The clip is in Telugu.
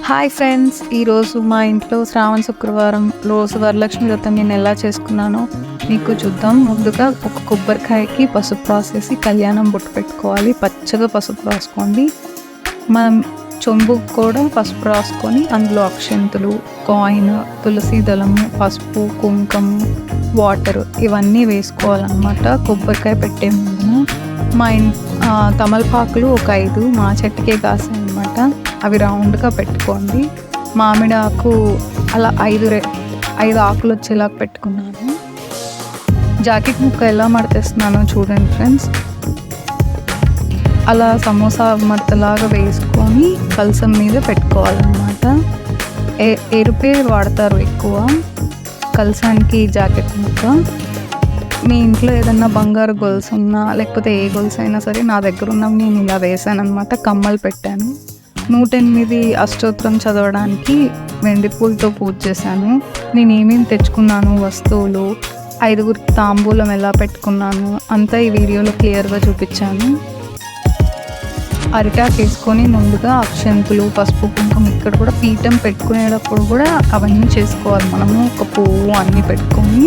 హాయ్ ఫ్రెండ్స్, ఈరోజు మా ఇంట్లో శ్రావణ శుక్రవారం రోజు వరలక్ష్మి వ్రతం నేను ఎలా చేసుకున్నానో మీకు చూద్దాం. ముందుగా ఒక కొబ్బరికాయకి పసుపు రాసేసి కళ్యాణం బొట్టు పెట్టుకోవాలి. పచ్చగా పసుపు రాసుకోండి. మనం చెంబుకు కూడా పసుపు రాసుకొని అందులో అక్షంతులు, కాయిన్, తులసి దళము, పసుపు, కుంకుమ, వాటర్ ఇవన్నీ వేసుకోవాలన్నమాట. కొబ్బరికాయ పెట్టే ముందున మా తమలపాకులు ఒక 5 మా చెట్టుకే కాసాయి అన్నమాట. అవి రౌండ్గా పెట్టుకోండి. మామిడి ఆకు అలా 5 ఆకులు వచ్చేలాగా పెట్టుకున్నాను. జాకెట్ ముక్క ఎలా మడతేస్తున్నానో చూడండి ఫ్రెండ్స్. అలా సమోసా మడతలాగా వేసుకొని కలసం మీద పెట్టుకోవాలన్నమాట. ఎరుపే వాడతారు ఎక్కువ కలసానికి జాకెట్ ముక్క. మీ ఇంట్లో ఏదన్నా బంగారు గొలుసు ఉన్నా లేకపోతే ఏ గొలుసు అయినా సరే, నా దగ్గర ఉన్నవి నేను ఇలా వేసాను అనమాట. కమ్మలు పెట్టాను. 108 అష్టోత్తరం చదవడానికి వెండి పూలతో పూజ చేశాను. నేను ఏమేమి తెచ్చుకున్నాను, వస్తువులు, 5గురికి తాంబూలం ఎలా పెట్టుకున్నాను అంతా ఈ వీడియోలో క్లియర్గా చూపించాను. అరిటాకు వేసుకొని ముందుగా అక్షంతులు, పసుపు, కుంకుమ, ఇక్కడ కూడా పీఠం పెట్టుకునేటప్పుడు కూడా అవన్నీ చేసుకోవాలి మనము. ఒక పువ్వు అన్నీ పెట్టుకొని